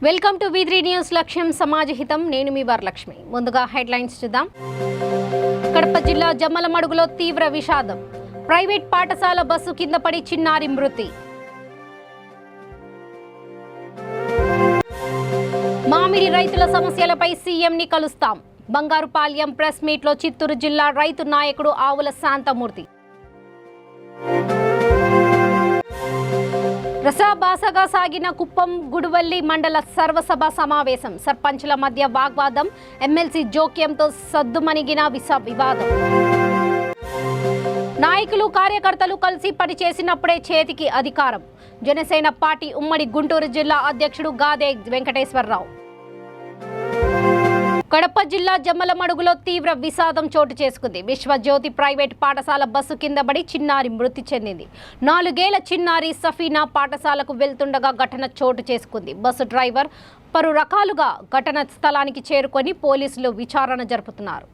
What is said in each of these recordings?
Welcome to V3 news లక్ష్యం సమాజహితం. నేను మీ వరలక్ష్మి. ముందుగా హెడ్లైన్స్ చూద్దాం. కడప జిల్లా జమ్మలమడుగులో తీవ్ర విషాదం. ప్రైవేట్ పాఠశాల బస్సు కింద పడి చిన్నారి మృతి. మామిడి రైతుల సమస్యలపై సీఎంని కలుస్తాం. బంగారుపాల్యం ప్రెస్ మీట్లో చిత్తూరు జిల్లా రైతు నాయకుడు ఆవుల శాంతమూర్తి. రసాభాసగా సాగిన కుప్పం గుడివల్లి మండల సర్వసభ సమావేశం. సర్పంచుల మధ్య వాగ్వాదం, ఎమ్మెల్సీ జోక్యంతో సద్దుమణిగిన వివాదం. నాయకులు కార్యకర్తలు కలిసి పనిచేసినప్పుడే చేతికి అధికారం. జనసేన పార్టీ ఉమ్మడి గుంటూరు జిల్లా అధ్యక్షుడు గాదే వెంకటేశ్వరరావు. కడప జిల్లా జమ్మలమడుగులో తీవ్ర విషాదం చోటు చేసుకుంది. విశ్వజ్యోతి ప్రైవేట్ పాఠశాల బస్సు కింద పడి చిన్నారి మృతి చెందింది. 4 ఏళ్ల చిన్నారి సఫీనా పాఠశాలకు వెళ్తుండగా ఘటన చోటు చేసుకుంది. బస్సు డ్రైవర్ పలు రకాలుగా ఘటన స్థలానికి చేరుకొని పోలీసులు విచారణ జరుపుతున్నారు.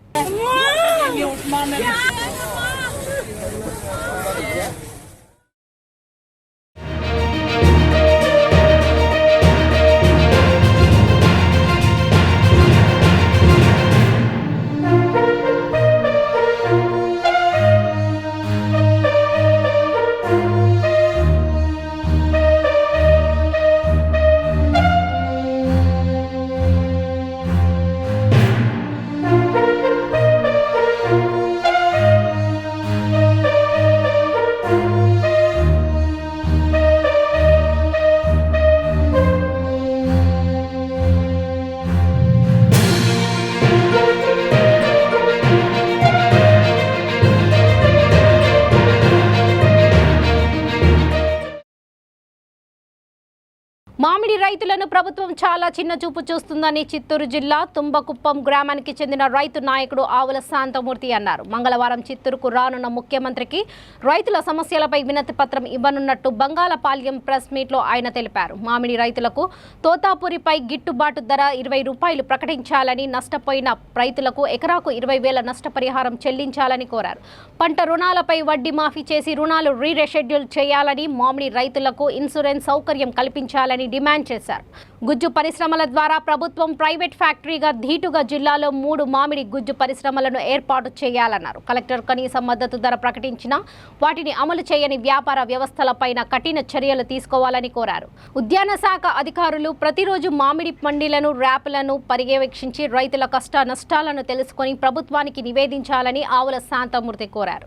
మామిడి రైతులను ప్రభుత్వం చాలా చిన్న చూపు చూస్తుందని చిత్తూరు జిల్లా తుంబకుప్పం గ్రామానికి చెందిన రైతు నాయకుడు ఆవుల శాంతమూర్తి అన్నారు. మంగళవారం చిత్తూరుకు రానున్న ముఖ్యమంత్రికి రైతుల సమస్యలపై వినతి పత్రం ఇవ్వనున్నట్టు బంగాళపాల్యం ప్రెస్ మీట్లో ఆయన తెలిపారు. మామిడి రైతులకు తోతాపురిపై గిట్టుబాటు ధర 20 రూపాయలు ప్రకటించాలని, నష్టపోయిన రైతులకు ఎకరాకు 20,000 నష్టపరిహారం చెల్లించాలని కోరారు. పంట రుణాలపై వడ్డీ మాఫీ చేసి రుణాలు రీషెడ్యూల్ చేయాలని, మామిడి రైతులకు ఇన్సూరెన్స్ సౌకర్యం కల్పించాలని డిమాండ్ చేశారు. గుజ్జు పరిశ్రమల ద్వారా ప్రభుత్వం ప్రైవేట్ ఫ్యాక్టరీగా ధీటుగా జిల్లాలో 3 మామిడి గుజ్జు పరిశ్రమలను ఏర్పాటు చేయాలన్నారు. కలెక్టర్ కనీస మద్దతు ధర ప్రకటించినా వాటిని అమలు చేయని వ్యాపార వ్యవస్థలపైన కఠిన చర్యలు తీసుకోవాలని కోరారు. ఉద్యాన శాఖ అధికారులు ప్రతిరోజు మామిడి మండీలను, ర్యాపులను పర్యవేక్షించి రైతుల కష్ట నష్టాలను తెలుసుకొని ప్రభుత్వానికి నివేదించాలని ఆవుల శాంతమూర్తి కోరారు.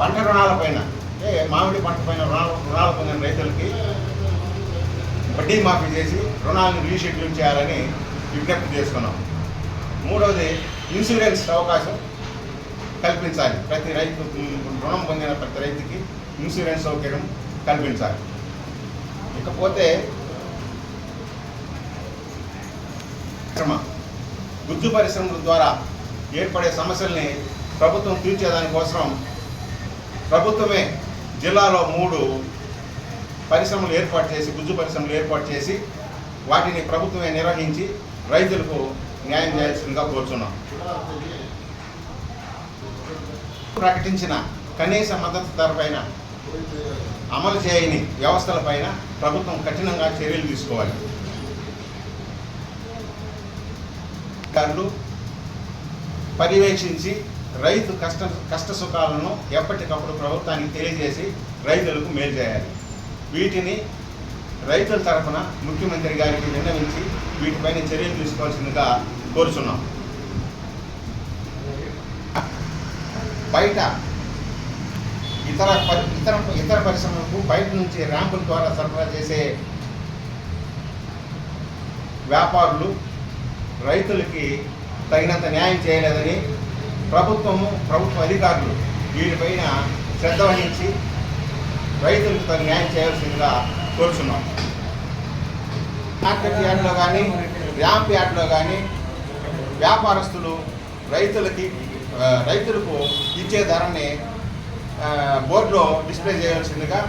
పంట రుణాలపైన మామిడి పంట పైన రుణాలు పొందిన రైతులకి వడ్డీ మాఫీ చేసి రుణాలను రీషెడ్యూల్ చేయాలని విజ్ఞప్తి చేసుకున్నాం. మూడవది, ఇన్సూరెన్స్ అవకాశం కల్పించాలి. ప్రతి రైతు రుణం పొందిన ప్రతి రైతుకి ఇన్సూరెన్స్ సౌకర్యం కల్పించాలి. ఇకపోతే గుజ్జు పరిశ్రమల ద్వారా ఏర్పడే సమస్యల్ని ప్రభుత్వం తీర్చేదానికోసం ప్రభుత్వమే జిల్లాలో 3 పరిశ్రమలు ఏర్పాటు చేసి, గుజ్జు పరిశ్రమలు ఏర్పాటు చేసి వాటిని ప్రభుత్వమే నిర్వహించి రైతులకు న్యాయం చేయాల్సిందిగా కోరుచున్నాం. ప్రకటించిన కనీస మద్దతు ధర పైన అమలు చేయని వ్యవస్థలపైన ప్రభుత్వం కఠినంగా చర్యలు తీసుకోవాలి. అధికారులు పర్యవేక్షించి రైతు కష్ట సుఖాలను ఎప్పటికప్పుడు ప్రభుత్వానికి తెలియజేసి రైతులకు మేలు చేయాలి. వీటిని రైతుల తరఫున ముఖ్యమంత్రి గారికి విన్నవించి వీటిపైన చర్యలు తీసుకోవాల్సిందిగా కోరుచున్నాం. బయట ఇతర పరిశ్రమలకు బయట నుంచి ర్యాంపుల ద్వారా సరఫరా చేసే వ్యాపారులు రైతులకి తగినంత న్యాయం చేయలేదని ప్రభుత్వ అధికారులు వీటిపైన శ్రద్ధ వహించి రైతులకు తగిన న్యాయం చేయాల్సిందిగా కోరుచున్నాం. మార్కెట్ యార్డ్లో కానీ, ర్యాంప్ యార్డ్లో కానీ వ్యాపారస్తులు రైతులకు ఇచ్చే ధరని బోర్డులో డిస్ప్లే చేయాల్సిందిగా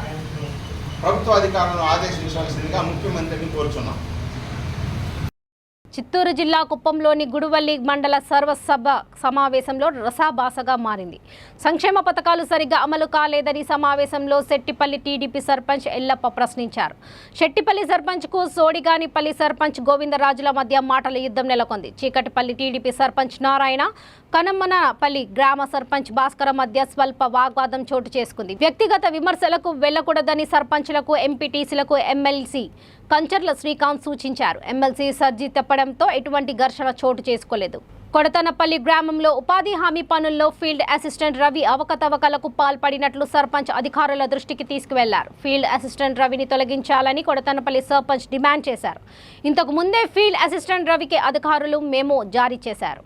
ప్రభుత్వ అధికారులను ఆదేశించవలసిందిగా ముఖ్యమంత్రిని కోరుచున్నాం. చిత్తూరు జిల్లా కుప్పంలోని గుడివల్లి మండల సర్వసభ సమావేశంలో రసాభాసగా మారింది. సంక్షేమ పథకాలు సరిగ్గా అమలు కాలేదని సమావేశంలో శెట్టిపల్లి టీడీపీ సర్పంచ్ ఎల్లప్ప ప్రశ్నించారు. శెట్టిపల్లి సర్పంచ్కు సోడిగానిపల్లి సర్పంచ్ గోవిందరాజుల మధ్య మాటల యుద్ధం నెలకొంది. చీకటిపల్లి టీడీపీ సర్పంచ్ నారాయణ, కనమ్మనపల్లి గ్రామ సర్పంచ్ భాస్కర మధ్య స్వల్ప వాగ్వాదం చోటు చేసుకుంది. వ్యక్తిగత విమర్శలకు వెళ్లకూడదని సర్పంచ్లకు, ఎంపీటీసీలకు ఎమ్మెల్సీ కంచర్ల శ్రీకాంత్ సూచించారు. ఎమ్మెల్సీ సర్జీ తెప్పడంతో ఎటువంటి ఘర్షణ చోటు చేసుకోలేదు. కొడతనపల్లి గ్రామంలో ఉపాధి హామీ పనుల్లో ఫీల్డ్ అసిస్టెంట్ రవి అవకతవకలకు పాల్పడినట్లు సర్పంచ్ అధికారుల దృష్టికి తీసుకువెళ్లారు. ఫీల్డ్ అసిస్టెంట్ రవిని తొలగించాలని కొడతనపల్లి సర్పంచ్ డిమాండ్ చేశారు. ఇంతకు ముందే ఫీల్డ్ అసిస్టెంట్ రవికి అధికారులు మెమో జారీ చేశారు.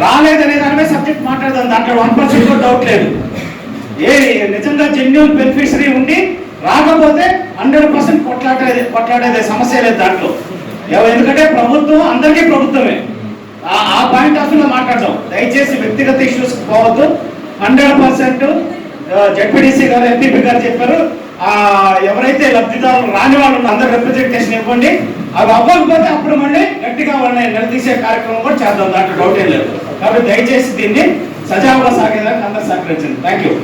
రాలేదనే దానిపై సబ్జెక్ట్ మాట్లాడదాం. దాంట్లో 1% కూడా డౌట్ లేదు. నిజంగా జెన్యూన్ బెనిఫిషరీ ఉండి రాకపోతే 100% కొట్లాడేదే సమస్య లేదు దాంట్లో. ఎందుకంటే ప్రభుత్వం అందరికీ ప్రభుత్వమే. ఆ పాయింట్ ఆఫ్ వ్యూలో మాట్లాడదాం. దయచేసి వ్యక్తిగత ఇష్యూస్ పోవద్దు. 100% జెడ్పీటీసీ గారు, ఎంపీపీ గారు చెప్పారు, ఎవరైతే లబ్ధిదారులు రాని వాళ్ళు అందరూ రిప్రజెంటేషన్ ఇవ్వండి. అవి అవ్వకపోతే అప్పుడు మళ్ళీ గట్టిగా వాళ్ళని నిలదీసే కార్యక్రమం కూడా చేద్దాం. దాంట్లో డౌట్ ఏం లేదు. కాబట్టి దయచేసి దీన్ని సజావుగా సాగేదానికి అందరూ సహకరించండి. Thank you.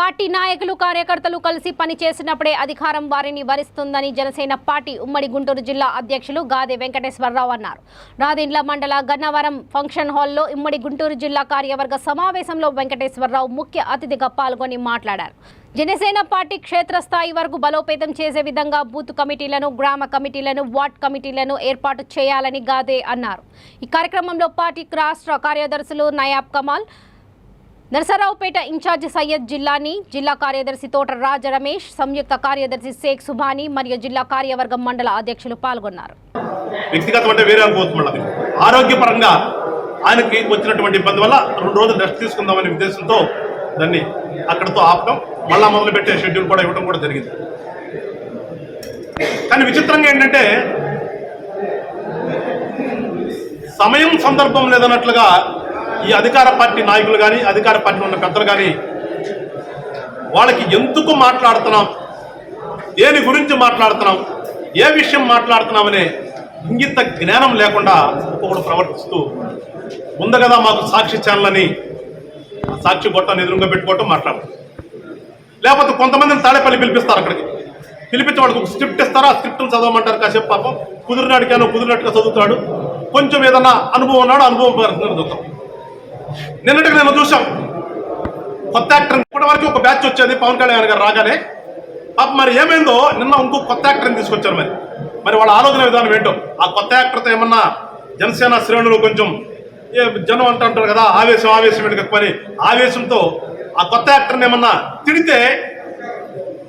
పార్టీ నాయకులు, కార్యకర్తలు కలిసి పనిచేసినప్పుడే అధికారం వారిని వరిస్తుందని జనసేన పార్టీ ఉమ్మడి గుంటూరు జిల్లా అధ్యక్షులు గాదే వెంకటేశ్వరరావు అన్నారు. రాదిండ్ల మండల గన్నవరం ఫంక్షన్ హాల్లో ఉమ్మడి గుంటూరు జిల్లా కార్యవర్గ సమావేశంలో వెంకటేశ్వరరావు ముఖ్య అతిథిగా పాల్గొని మాట్లాడారు. జనసేన పార్టీ క్షేత్రస్థాయి వరకు బలోపేతం చేసే విధంగా బూత్ కమిటీలను, గ్రామ కమిటీలను, వార్డ్ కమిటీలను ఏర్పాటు చేయాలని గాదే అన్నారు. ఈ కార్యక్రమంలో పార్టీ రాష్ట్ర కార్యదర్శులు నయాబ్ కమాల్, నరసరావుపేట ఇన్ఛార్జి సయ్యద్ జిల్లాని, జిల్లా కార్యదర్శి తోట రాజ రమేష్, సంయుక్త కార్యదర్శి షేక్ సుభాని మరియు జిల్లా కార్యవర్గం మండల అధ్యక్షులు పాల్గొన్నారు. వ్యక్తిగతం అంటే వేరే అనుకోవచ్చు. ఆరోగ్యపరంగా ఆయనకి వచ్చినటువంటి ఇబ్బంది వల్ల 2 రోజులు రెస్ట్ తీసుకుందామనే ఉద్దేశంతో దాన్ని అక్కడితో ఆపడం, మళ్ళా మొదలు పెట్టే షెడ్యూల్ కూడా ఇవ్వడం కూడా జరిగింది. కానీ విచిత్రంగా ఏంటంటే సమయం సందర్భం లేదన్నట్లుగా ఈ అధికార పార్టీ నాయకులు కానీ, అధికార పార్టీ ఉన్న పెద్దలు కానీ వాళ్ళకి ఎందుకు మాట్లాడుతున్నాం, దేని గురించి మాట్లాడుతున్నాం, ఏ విషయం మాట్లాడుతున్నామనే ఇంగిత జ్ఞానం లేకుండా ఒకడు ప్రవర్తిస్తూ ఉంది కదా. మాకు సాక్షి ఛానల్ అని సాక్షి గొట్టాన్ని ఎదురుగా పెట్టుకోవటం మాట్లాడటం, లేకపోతే కొంతమందిని తాడేపల్లి పిలిపిస్తారు. అక్కడికి పిలిపించి వాడికి ఒక స్క్రిప్ట్ ఇస్తారు. ఆ స్క్రిప్ట్ను చదవమంటారు. కాసేపు పాపం కుదిరినట్టుగా చదువుతాడు. కొంచెం ఏదన్నా అనుభవం ఉన్నాడు, అనుభవం చదువుతాం. నిన్నటికి నేను చూసాం, కొత్త యాక్టర్ ఇప్పటి వరకు ఒక బ్యాచ్ వచ్చేది పవన్ కళ్యాణ్ గారు రాగానే. పాప మరి ఏమైందో నిన్న ఇంకో కొత్త యాక్టర్ని తీసుకొచ్చారు. మరి వాళ్ళ ఆలోచన విధానం ఏంటో. ఆ కొత్త యాక్టర్తో ఏమన్నా జనసేన శ్రేణులు కొంచెం జనం అంటారు కదా, ఆవేశం పని ఆవేశంతో ఆ కొత్త యాక్టర్ని ఏమన్నా తిడితే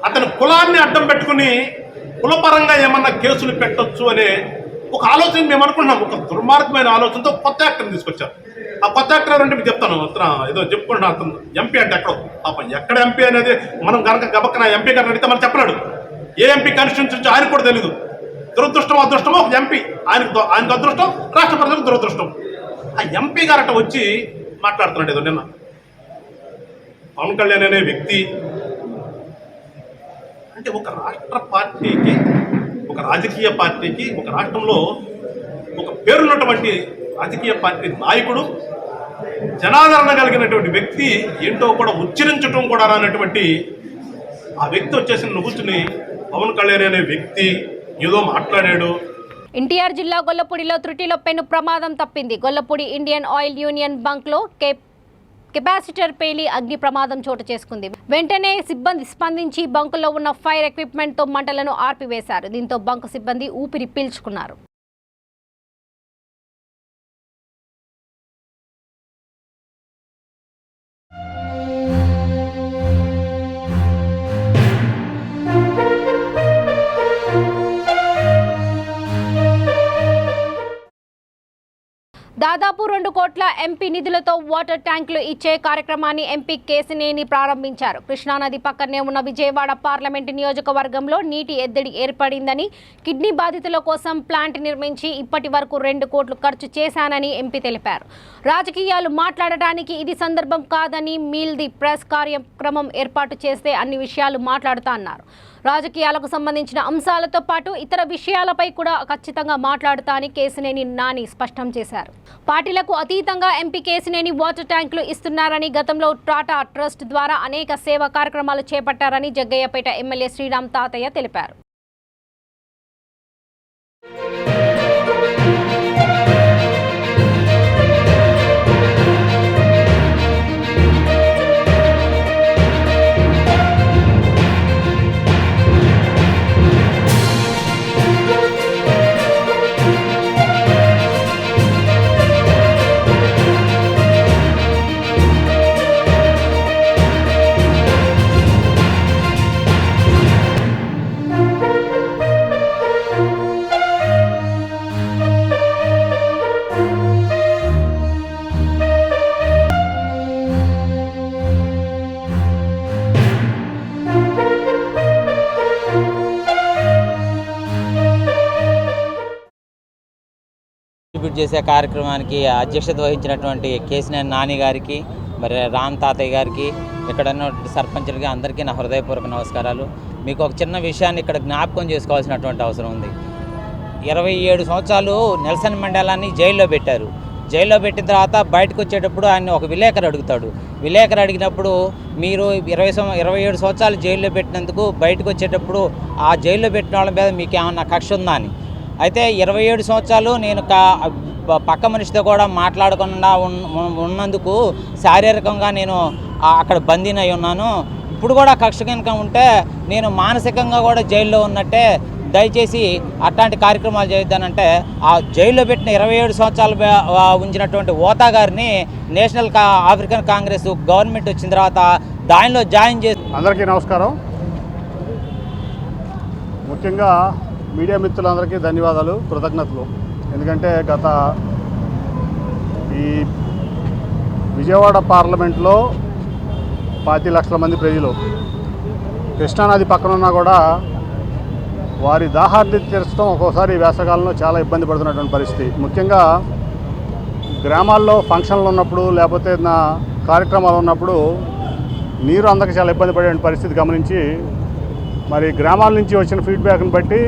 అతని కులాన్ని అడ్డం పెట్టుకుని కులపరంగా ఏమన్నా కేసులు పెట్టొచ్చు అనే ఒక ఆలోచన మేము అనుకుంటున్నాం. ఒక దుర్మార్గమైన ఆలోచనతో కొత్త యాక్టర్ని తీసుకొచ్చారు. ఆ కొత్త యాక్టర్ అంటే మీకు చెప్తాను, ఏదో చెప్పుకుంటున్నాను. అతను ఎంపీ అంటే ఎక్కడ ఎంపీ అనేది మనం కనుక గబక్కన ఎంపీ గారిని అడిగితే మనం చెప్పలేడు. ఏ ఎంపీ కాన్స్టిట్యూన్సీ ఆయనకు కూడా తెలియదు. దురదృష్టం అదృష్టమో ఒక ఎంపీ, ఆయనకు అదృష్టం, రాష్ట్ర ప్రజలకు దురదృష్టం. ఆ ఎంపీ గారట వచ్చి మాట్లాడుతున్నాడు ఏదో నిన్న. పవన్ కళ్యాణ్ అనే వ్యక్తి అంటే ఒక రాష్ట్ర పార్టీకి, ఒక రాజకీయ పార్టీకి, ఒక రాష్ట్రంలో ఒక పేరున్నటువంటి రాజకీయ పార్టీ నాయకుడు జనాదరణ కలిగినటువంటి వ్యక్తి ఏంటో కూడా ఉచ్చరించడం కూడా రానటువంటి ఆ వ్యక్తి వచ్చేసి కూర్చుని పవన్ కళ్యాణ్ అనే వ్యక్తి ఏదో మాట్లాడాడు. ఎన్టీఆర్ జిల్లా గొల్లపూడిలో త్రుటిలో పెను ప్రమాదం తప్పింది. గొల్లపూడి ఇండియన్ ఆయిల్ యూనియన్ బంక్లో కెపాసిటర్ పేలి అగ్ని ప్రమాదం చోటు చేసుకుంది. వెంటనే సిబ్బంది స్పందించి బంకులో ఉన్న ఫైర్ ఎక్విప్మెంట్తో మంటలను ఆర్పివేశారు. దీంతో బంకు సిబ్బంది ఊపిరి పీల్చుకున్నారు. దాదాపు 2 కోట్ల ఎంపీ నిధులతో వాటర్ ట్యాంకులు ఇచ్చే కార్యక్రమాన్ని ఎంపీ కేశినేని ప్రారంభించారు. కృష్ణానది పక్కనే ఉన్న విజయవాడ పార్లమెంటు నియోజకవర్గంలో నీటి ఎద్దడి ఏర్పడిందని, కిడ్నీ బాధితుల కోసం ప్లాంట్ నిర్మించి ఇప్పటి వరకు 2 కోట్లు ఖర్చు చేశానని ఎంపీ తెలిపారు. రాజకీయాలు మాట్లాడడానికి ఇది సందర్భం కాదని, మీల్ ది ప్రెస్ కార్యక్రమం ఏర్పాటు చేస్తే అన్ని విషయాలు మాట్లాడుతా అన్నారు. రాజకీయాలకు సంబంధించిన అంశాలతో పాటు ఇతర విషయాలపై కూడా ఖచ్చితంగా మాట్లాడుతా అని కేశినేని నాని స్పష్టం చేశారు. పార్టీలకు అతీతంగా ఎంపీ కేశినేని వాటర్ ట్యాంకులు ఇస్తున్నారని, గతంలో టాటా ట్రస్ట్ ద్వారా అనేక సేవా కార్యక్రమాలు చేపట్టారని జగ్గయ్యపేట ఎమ్మెల్యే శ్రీరామ్ తాతయ్య తెలిపారు. డిస్ట్రిబ్యూట్ చేసే కార్యక్రమానికి అధ్యక్షత వహించినటువంటి కేశినేని నాని గారికి, మరి రామ్ తాతయ్య గారికి, ఇక్కడ ఉన్నటువంటి సర్పంచులకి అందరికీ నా హృదయపూర్వక నమస్కారాలు. మీకు ఒక చిన్న విషయాన్ని ఇక్కడ జ్ఞాపకం చేసుకోవాల్సినటువంటి అవసరం ఉంది. 27 సంవత్సరాలు నెల్సన్ మండేలాని జైల్లో పెట్టారు. జైల్లో పెట్టిన తర్వాత బయటకు వచ్చేటప్పుడు ఆయన ఒక విలేకరు అడుగుతాడు. విలేకరు అడిగినప్పుడు మీరు 27 సంవత్సరాలు జైల్లో పెట్టినందుకు బయటకు వచ్చేటప్పుడు ఆ జైల్లో పెట్టిన వాళ్ళ మీద మీకు ఏమన్నా కక్ష ఉందా అని. అయితే 27 సంవత్సరాలు నేను పక్క మనిషితో కూడా మాట్లాడకుండా ఉన్నందుకు శారీరకంగా నేను అక్కడ బందీనై ఉన్నాను. ఇప్పుడు కూడా కక్ష కనుక ఉంటే నేను మానసికంగా కూడా జైల్లో ఉన్నట్టే. దయచేసి అట్లాంటి కార్యక్రమాలు చేయొద్దనంటే ఆ జైల్లో పెట్టిన 27 సంవత్సరాలు ఉంచినటువంటి ఓతా గారిని నేషనల్ ఆఫ్రికన్ కాంగ్రెస్ గవర్నమెంట్ వచ్చిన తర్వాత దానిలో జాయిన్ చేసి. అందరికీ నమస్కారం. ముఖ్యంగా మీడియా మిత్రులందరికీ ధన్యవాదాలు, కృతజ్ఞతలు. ఎందుకంటే గత ఈ విజయవాడ పార్లమెంట్లో 5 లక్షల మంది ప్రజలు కృష్ణానది పక్కన ఉన్నా కూడా వారి దాహార్తి తీర్చడం ఒక్కోసారి వేసవకాలంలో చాలా ఇబ్బంది పడుతున్నటువంటి పరిస్థితి. ముఖ్యంగా గ్రామాల్లో ఫంక్షన్లు ఉన్నప్పుడు లేకపోతే కార్యక్రమాలు ఉన్నప్పుడు నీరు అందక చాలా ఇబ్బంది పడే పరిస్థితి గమనించి, మరి గ్రామాల నుంచి వచ్చిన ఫీడ్బ్యాక్ని బట్టి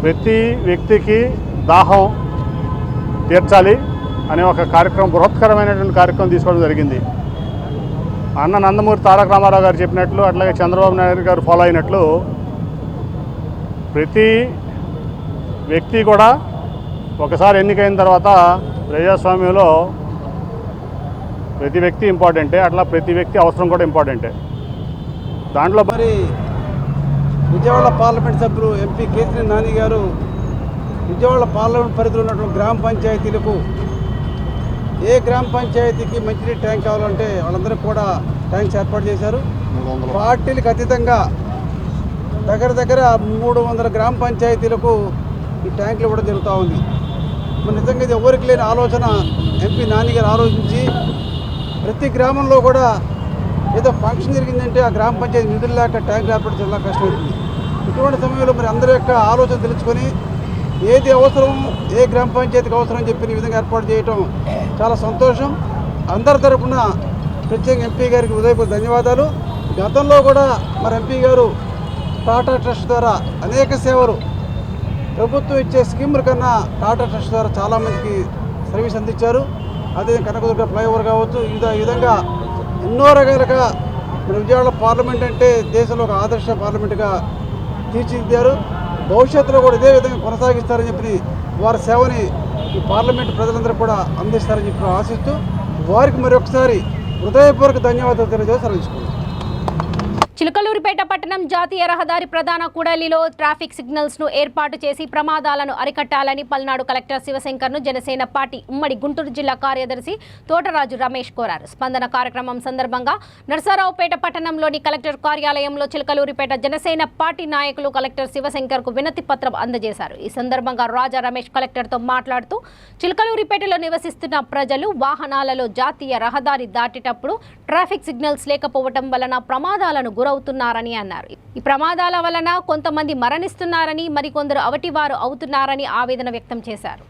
ప్రతి వ్యక్తికి దాహం తీర్చాలి అనే ఒక కార్యక్రమం, బృహత్కరమైనటువంటి కార్యక్రమం తీసుకోవడం జరిగింది. అన్న నందమూరి తారక రామారావు గారు చెప్పినట్లు, అట్లాగే చంద్రబాబు నాయుడు గారు ఫాలో అయినట్లు ప్రతి వ్యక్తి కూడా ఒకసారి ఎన్నికైన తర్వాత ప్రజాస్వామ్యంలో ప్రతి వ్యక్తి ఇంపార్టెంటే, అట్లా ప్రతి వ్యక్తి అవసరం కూడా ఇంపార్టెంటే. దాంట్లో మరి విజయవాడ పార్లమెంట్ సభ్యులు ఎంపీ కేశినేని నాని గారు విజయవాడ పార్లమెంట్ పరిధిలో ఉన్నటువంటి గ్రామ పంచాయతీలకు ఏ గ్రామ పంచాయతీకి మంచినీటి ట్యాంక్ కావాలంటే వాళ్ళందరికీ కూడా ట్యాంక్స్ ఏర్పాటు చేశారు. పార్టీలకు అతీతంగా దగ్గర 300 గ్రామ పంచాయతీలకు ఈ ట్యాంకులు ఇవ్వడం జరుగుతూ ఉంది. మరి నిజంగా ఇది ఎవరికి లేని ఆలోచన ఎంపీ నాని గారు ఆలోచించి ప్రతి గ్రామంలో కూడా ఏదో ఫంక్షన్ జరిగిందంటే ఆ గ్రామ పంచాయతీ నిధులు లేక ట్యాంకులు ఏర్పాటు చాలా కష్టమవుతుంది. ఇటువంటి సమయంలో మరి అందరి యొక్క ఆలోచన తెలుసుకొని ఏది అవసరం, ఏ గ్రామ పంచాయతీకి అవసరం అని చెప్పి ఈ విధంగా ఏర్పాటు చేయడం చాలా సంతోషం. అందరి తరఫున ప్రత్యేక ఎంపీ గారికి హృదయపూర్వక ధన్యవాదాలు. గతంలో కూడా మరి ఎంపీ గారు టాటా ట్రస్ట్ ద్వారా అనేక సేవలు, ప్రభుత్వం ఇచ్చే స్కీముల కన్నా టాటా ట్రస్ట్ ద్వారా చాలామందికి సర్వీస్ అందించారు. అదే కనకదుర్గ ఫ్లైఓవర్ కావచ్చు. ఈ విధంగా ఎన్నో రకాలుగా మన విజయవాడ పార్లమెంట్ అంటే దేశంలో ఒక ఆదర్శ పార్లమెంటుగా తీర్చిదిద్దారు. భవిష్యత్తులో కూడా ఇదే విధంగా కొనసాగిస్తారని చెప్పి వారి సేవని ఈ పార్లమెంటు ప్రజలందరూ కూడా అందిస్తారని చెప్పి ఆశిస్తూ వారికి మరొకసారి హృదయపూర్వక ధన్యవాదాలు తెలియజేసి సెలవుకుంటున్నాను. చిలకలూరిపేట పట్టణం జాతీయ రహదారి ప్రధాన కూడలిలో ట్రాఫిక్ సిగ్నల్స్ ను ఏర్పాటు చేసి ప్రమాదాలను అరికట్టాలని పల్నాడు కలెక్టర్ శివశంకర్ ను జనసేన పార్టీ ఉమ్మడి గుంటూరు జిల్లా కార్యదర్శి తోటరాజు రమేష్ కోరారు. స్పందన కార్యక్రమం సందర్భంగా నరసరావుపేట పట్టణంలోని కలెక్టర్ కార్యాలయంలో చిలకలూరిపేట జనసేన పార్టీ నాయకులు కలెక్టర్ శివశంకర్ కు వినతి పత్రం అందజేశారు. ఈ సందర్భంగా రాజా రమేష్ కలెక్టర్ తో మాట్లాడుతూ చిలకలూరిపేటలో నివసిస్తున్న ప్రజలు వాహనాలలో జాతీయ రహదారి దాటేటప్పుడు ట్రాఫిక్ సిగ్నల్స్ లేకపోవడం వలన ప్రమాదాలను అవుతున్నారని అన్నారు. ఈ ప్రమాదాల వలన కొంతమంది మరణిస్తున్నారని, మరికొందరు అవటివారు అవుతున్నారని ఆవేదన వ్యక్తం చేశారు.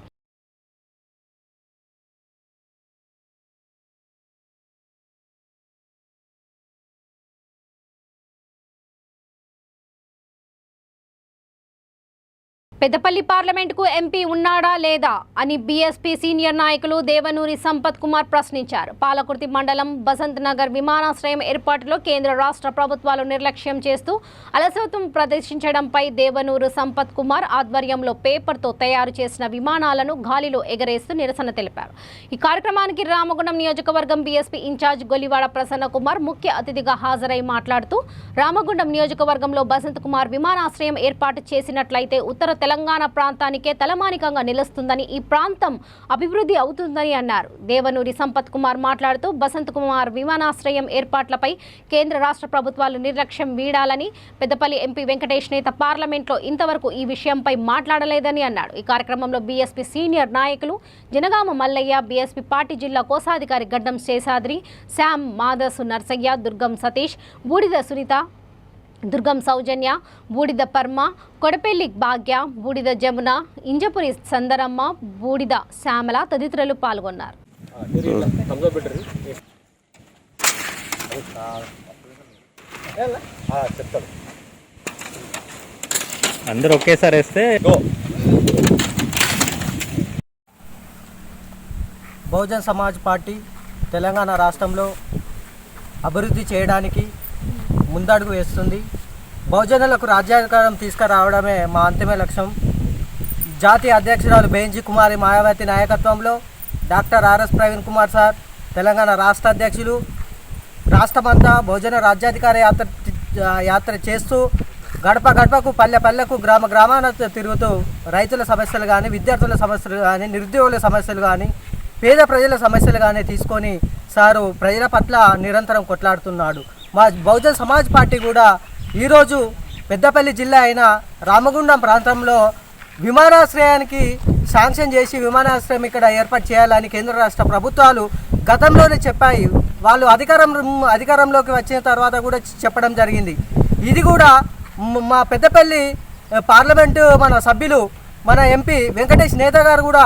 పెద్దపల్లి పార్లమెంటుకు ఎంపీ ఉన్నాడా లేదా అని బీఎస్పీ సీనియర్ నాయకులు దేవనూరి సంపత్ కుమార్ ప్రశ్నించారు. పాలకుర్తి మండలం బసంత్ నగర్ విమానాశ్రయం ఏర్పాటులో కేంద్ర రాష్ట్ర ప్రభుత్వాలు నిర్లక్ష్యం చేస్తూ అలసత్వం ప్రదర్శించడంపై దేవనూరు సంపత్ కుమార్ ఆధ్వర్యంలో పేపర్తో తయారు చేసిన విమానాలను గాలిలో ఎగరేస్తూ నిరసన తెలిపారు. ఈ కార్యక్రమానికి రామగుండం నియోజకవర్గం బీఎస్పీ ఇన్ఛార్జ్ గొలివాడ ప్రసన్న కుమార్ ముఖ్య అతిథిగా హాజరై మాట్లాడుతూ రామగుండం నియోజకవర్గంలో బసంత్ కుమార్ విమానాశ్రయం ఏర్పాటు చేసినట్లయితే ఉత్తర తెలంగాణ ప్రాంతానికే తలమానికంగా నిలుస్తుందని, ఈ ప్రాంతం అభివృద్ధి అవుతుందని అన్నారు. దేవనూరి సంపత్ కుమార్ మాట్లాడుతూ బసంత్ కుమార్ విమానాశ్రయం ఏర్పాట్లపై కేంద్ర రాష్ట్ర ప్రభుత్వాలు నిర్లక్ష్యం వీడాలని, పెద్దపల్లి ఎంపీ వెంకటేష్ నేత పార్లమెంట్లో ఇంతవరకు ఈ విషయంపై మాట్లాడలేదని అన్నాడు. ఈ కార్యక్రమంలో బీఎస్పీ సీనియర్ నాయకులు జనగామ మల్లయ్య, బీఎస్పీ పార్టీ జిల్లా కోశాధికారి గడ్డం శేషాద్రి, శ్యామ్, మాదసు నర్సయ్య, దుర్గం సతీష్, బూడిద సునీత, దుర్గం సౌజన్య, బూడిద పర్మ, కొడపెల్లి భాగ్య, బూడిద జమున, ఇంజపురి సందరమ్మ, బూడిద శ్యామల తదితరులు పాల్గొన్నారు. అందరూ ఒకేసారి వేస్తే బహుజన్ సమాజ్ పార్టీ తెలంగాణ రాష్ట్రంలో అభివృద్ధి చేయడానికి ముందడుగు వేస్తుంది. బహుజనులకు రాజ్యాధికారం తీసుకురావడమే మా అంతిమ లక్ష్యం. జాతీయ అధ్యక్షురాలు బెంజీ కుమారి మాయావతి నాయకత్వంలో doctor RS Praveen Kumar sir Telangana రాష్ట్ర అధ్యక్షులు రాష్ట్రమంతా బహుజన రాజ్యాధికార యాత్ర చేస్తూ గడప గడపకు, పల్లె పల్లెకు, గ్రామ గ్రామాన తిరుగుతూ రైతుల సమస్యలు కానీ, విద్యార్థుల సమస్యలు కానీ, నిరుద్యోగుల సమస్యలు కానీ, పేద ప్రజల సమస్యలు కానీ తీసుకొని సారు ప్రజల పట్ల నిరంతరం కొట్లాడుతున్నాడు. మా బహుజన్ సమాజ్ పార్టీ కూడా ఈరోజు పెద్దపల్లి జిల్లా అయిన రామగుండం ప్రాంతంలో విమానాశ్రయానికి శాంక్షన్ చేసి విమానాశ్రయం ఇక్కడ ఏర్పాటు చేయాలని కేంద్ర రాష్ట్ర ప్రభుత్వాలు గతంలోనే చెప్పాయి. వాళ్ళు అధికారంలోకి వచ్చిన తర్వాత కూడా చెప్పడం జరిగింది. ఇది కూడా మా పెద్దపల్లి పార్లమెంటు మన సభ్యులు, మన ఎంపీ వెంకటేష్ నేత గారు కూడా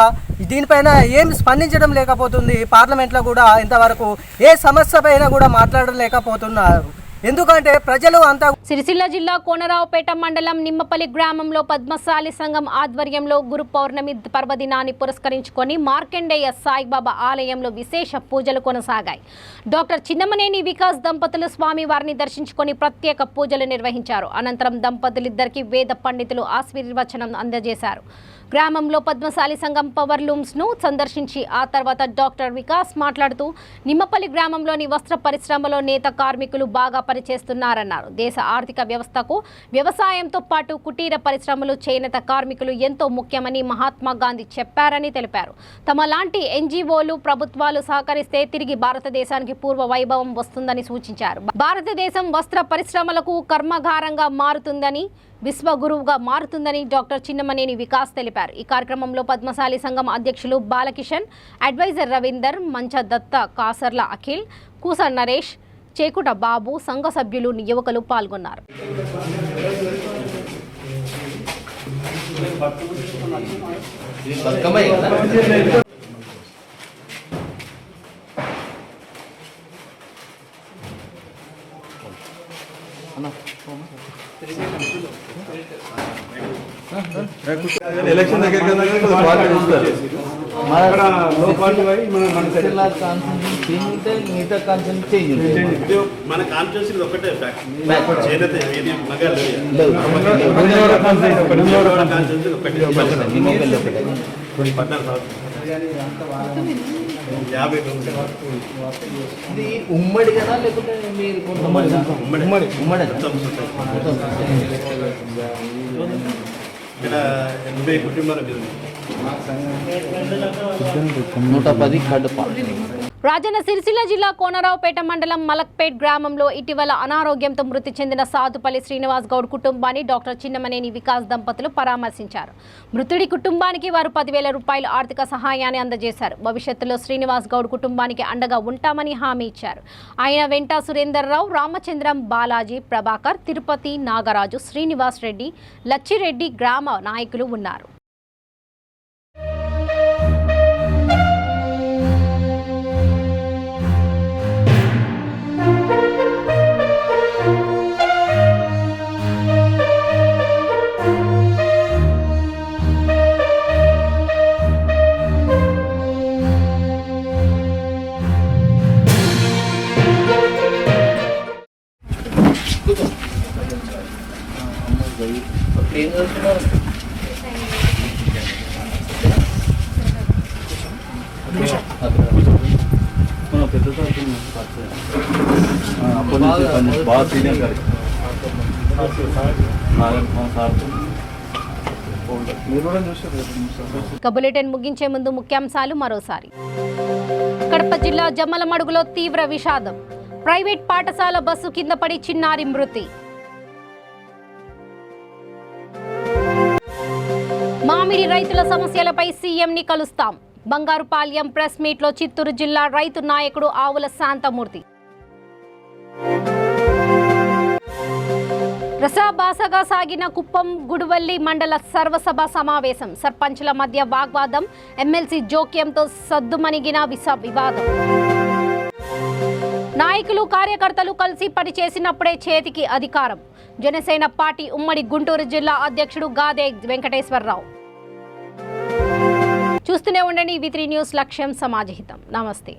దీనిపైన ఏం స్పందించడం లేకపోతుంది. పార్లమెంట్లో కూడా ఇంతవరకు ఏ సమస్య పైన కూడా మాట్లాడలేకపోతున్నారు. ఎందుకంటే ప్రజలు అంతా. సిరిసిల్ల జిల్లా కోనరావుపేట మండలం నిమ్మపల్లి గ్రామంలో పద్మశాలి సంఘం ఆధ్వర్యంలో గురు పౌర్ణమి పర్వదినాన్ని పురస్కరించుకొని మార్కండేయ సాయిబాబా ఆలయంలో విశేష పూజలు కొనసాగాయి. డాక్టర్ చిన్నమనేని వికాస్ దంపతులు స్వామి వారిని దర్శించుకొని ప్రత్యేక పూజలు నిర్వహించారు. అనంతరం దంపతులిద్దరికి వేద పండితులు ఆశీర్వచనం అందజేశారు. గ్రామంలో పద్మశాలి సంఘం పవర్ లూమ్స్ ను సందర్శించి ఆ తర్వాత డాక్టర్ వికాస్ మాట్లాడుతూ నిమ్మపల్లి గ్రామంలోని వస్త్ర పరిశ్రమలో నేత కార్మికులు బాగా పనిచేస్తున్నారన్నారు. దేశ ఆర్థిక వ్యవస్థకు వ్యవసాయంతో పాటు కుటీర పరిశ్రమలు, చేనేత కార్మికులు ఎంతో ముఖ్యమని మహాత్మా గాంధీ చెప్పారని తెలిపారు. తమ లాంటి ఎన్జీఓలు, ప్రభుత్వాలు సహకరిస్తే తిరిగి భారతదేశానికి పూర్వ వైభవం వస్తుందని సూచించారు. భారతదేశం వస్త్ర పరిశ్రమలకు కర్మాగారంగా మారుతుందని, విశ్వగురువుగా మారుతుందని డాక్టర్ చిన్నమనేని వికాస్ తెలిపారు. ఈ కార్యక్రమంలో పద్మశాలి సంఘం అధ్యక్షులు బాలకిషన్, అడ్వైజర్ రవీందర్, మంచ దత్త, కాసర్ల అఖిల్, కూస నరేష్, చేకుట బాబు, సంఘ సభ్యులు, యువకులు పాల్గొన్నారు. ఎలక్షన్ దగ్గర మన కాన్స్టిట్యూన్సీ ఒకటే చేనేత ఏది మగాళ్ళు కాన్స్టిట్యూన్సీ ఒకటే 14 ఉమ్మడి కదా లేకపోతే మీరు ఉమ్మడి ఇక్కడ 80 కుటుంబాల మీద 110 కడప. రాజన్న సిరిసిల్ల జిల్లా కోనరావుపేట మండలం మలక్పేట్ గ్రామంలో ఇటీవల అనారోగ్యంతో మృతి చెందిన సాతుపల్లి శ్రీనివాస్ గౌడ్ కుటుంబాన్ని డాక్టర్ చిన్నమనేని వికాస్ దంపతులు పరామర్శించారు. మృతుడి కుటుంబానికి వారు 10,000 రూపాయల ఆర్థిక సహాయాన్ని అందజేశారు. భవిష్యత్తులో శ్రీనివాస్ గౌడ్ కుటుంబానికి అండగా ఉంటామని హామీ ఇచ్చారు. ఆయన వెంట సురేందర్రావు, రామచంద్రం, బాలాజీ, ప్రభాకర్, తిరుపతి, నాగరాజు, శ్రీనివాస్ రెడ్డి, లచ్చిరెడ్డి గ్రామ నాయకులు ఉన్నారు. బులెటిన్ ముగించే ముందు ముఖ్యాంశాలు మరోసారి. కడప జిల్లా జమ్మలమడుగులో తీవ్ర విషాదం. ప్రైవేట్ పాఠశాల బస్సు కింద పడి చిన్నారి మృతి. మామిడి రైతుల సమస్యలపై సీఎంని కలుస్తాం. బంగారుపాళ్యం ప్రెస్ మీట్లో చిత్తూరు జిల్లా రైతు నాయకుడు ఆవుల శాంతమూర్తి. రసాభాసగా సాగిన కుప్పం గుడివల్లి మండల సర్వసభ సమావేశం. సర్పంచుల మధ్య వాగ్వాదం, ఎమ్మెల్సీ జోక్యంతో సద్దుమణిగిన వివాదం. నాయకులు కార్యకర్తలు కలిసి పనిచేసినప్పుడే చేతికి అధికారం. జనసేన పార్టీ ఉమ్మడి గుంటూరు జిల్లా అధ్యక్షుడు గాదే వెంకటేశ్వరరావు. చూస్తూనే ఉండండి V3 న్యూస్, లక్ష్యం సమాజహితం. నమస్తే.